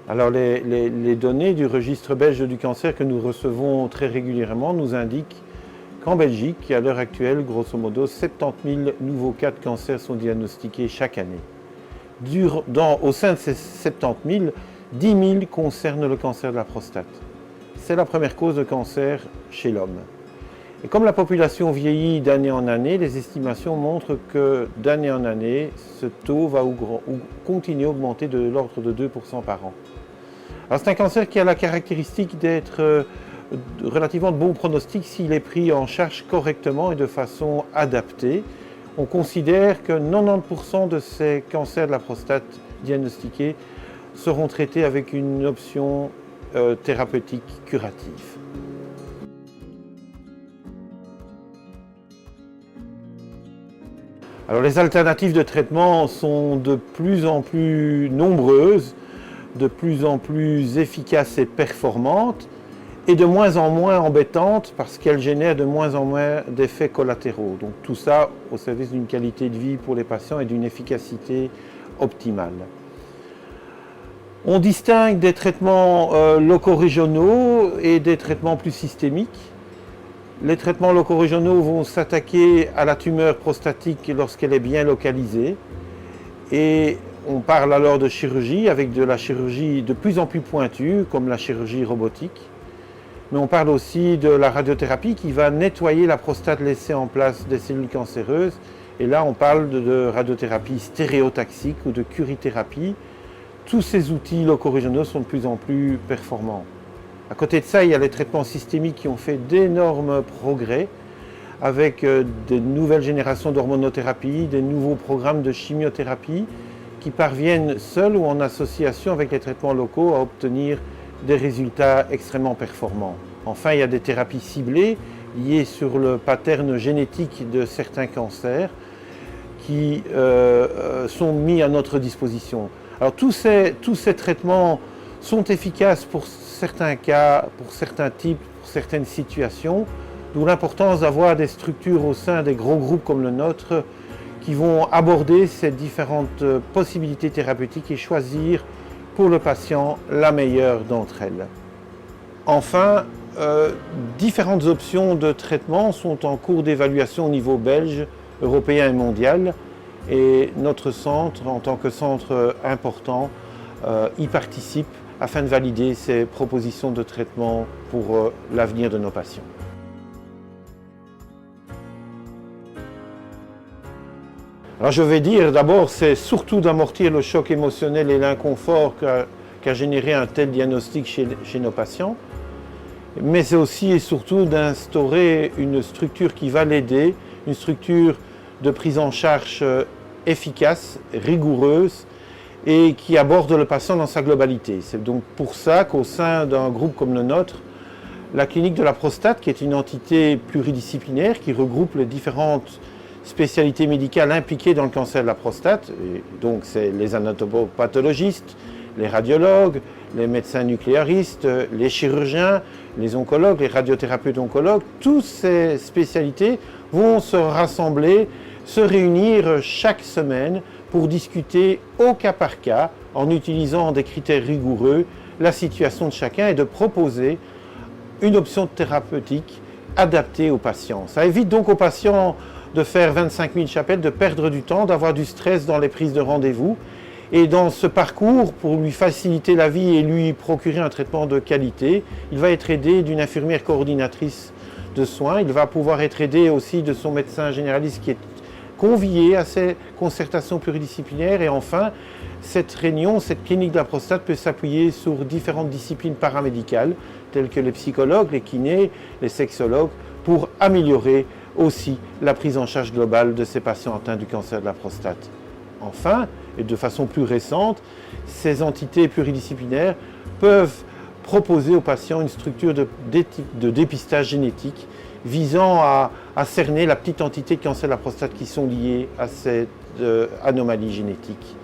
Alors les données du registre belge du cancer que nous recevons très régulièrement nous indiquent qu'en Belgique, à l'heure actuelle, grosso modo, 70 000 nouveaux cas de cancer sont diagnostiqués chaque année. Au sein de ces 70 000, 10 000 concernent le cancer de la prostate. C'est la première cause de cancer chez l'homme. Et comme la population vieillit d'année en année, les estimations montrent que d'année en année, ce taux va continuer à augmenter de l'ordre de 2% par an. Alors c'est un cancer qui a la caractéristique d'être relativement de bon pronostic s'il est pris en charge correctement et de façon adaptée. On considère que 90% de ces cancers de la prostate diagnostiqués seront traités avec une option thérapeutique curative. Alors les alternatives de traitement sont de plus en plus nombreuses, de plus en plus efficaces et performantes, et de moins en moins embêtantes parce qu'elles génèrent de moins en moins d'effets collatéraux. Donc tout ça au service d'une qualité de vie pour les patients et d'une efficacité optimale. On distingue des traitements locaux régionaux et des traitements plus systémiques. Les traitements locaux régionaux vont s'attaquer à la tumeur prostatique lorsqu'elle est bien localisée. Et on parle alors de chirurgie, avec de la chirurgie de plus en plus pointue, comme la chirurgie robotique. Mais on parle aussi de la radiothérapie qui va nettoyer la prostate, laisser en place des cellules cancéreuses. Et là, on parle de radiothérapie stéréotaxique ou de curithérapie. Tous ces outils locaux régionaux sont de plus en plus performants. À côté de ça, il y a les traitements systémiques qui ont fait d'énormes progrès avec de nouvelles générations d'hormonothérapie, des nouveaux programmes de chimiothérapie qui parviennent seuls ou en association avec les traitements locaux à obtenir des résultats extrêmement performants. Enfin, il y a des thérapies ciblées liées sur le pattern génétique de certains cancers qui sont mis à notre disposition. Alors tous ces traitements sont efficaces pour certains cas, pour certains types, pour certaines situations, d'où l'importance d'avoir des structures au sein des gros groupes comme le nôtre qui vont aborder ces différentes possibilités thérapeutiques et choisir pour le patient la meilleure d'entre elles. Enfin, différentes options de traitement sont en cours d'évaluation au niveau belge, européen et mondial, et notre centre, en tant que centre important, y participe afin de valider ces propositions de traitement pour l'avenir de nos patients. Alors je vais dire d'abord, c'est surtout d'amortir le choc émotionnel et l'inconfort qu'a généré un tel diagnostic chez nos patients, mais c'est aussi et surtout d'instaurer une structure qui va l'aider, une structure de prise en charge efficace, rigoureuse, et qui aborde le patient dans sa globalité. C'est donc pour ça qu'au sein d'un groupe comme le nôtre, la clinique de la prostate, qui est une entité pluridisciplinaire qui regroupe les différentes spécialités médicales impliquées dans le cancer de la prostate, et donc c'est les anatomopathologistes, les radiologues, les médecins nucléaristes, les chirurgiens, les oncologues, les radiothérapeutes oncologues, toutes ces spécialités vont se rassembler, se réunir chaque semaine pour discuter au cas par cas, en utilisant des critères rigoureux, la situation de chacun et de proposer une option thérapeutique adaptée aux patients. Ça évite donc aux patients de faire 25 000 chapelles, de perdre du temps, d'avoir du stress dans les prises de rendez-vous. Et dans ce parcours, pour lui faciliter la vie et lui procurer un traitement de qualité, il va être aidé d'une infirmière coordinatrice de soins. Il va pouvoir être aidé aussi de son médecin généraliste qui est convié à ces concertations pluridisciplinaires. Et enfin, cette réunion, cette clinique de la prostate peut s'appuyer sur différentes disciplines paramédicales, telles que les psychologues, les kinés, les sexologues, pour améliorer aussi la prise en charge globale de ces patients atteints du cancer de la prostate. Enfin, et de façon plus récente, ces entités pluridisciplinaires peuvent proposer aux patients une structure de dépistage génétique visant à cerner la petite entité de cancer de la prostate qui sont liées à cette anomalie génétique.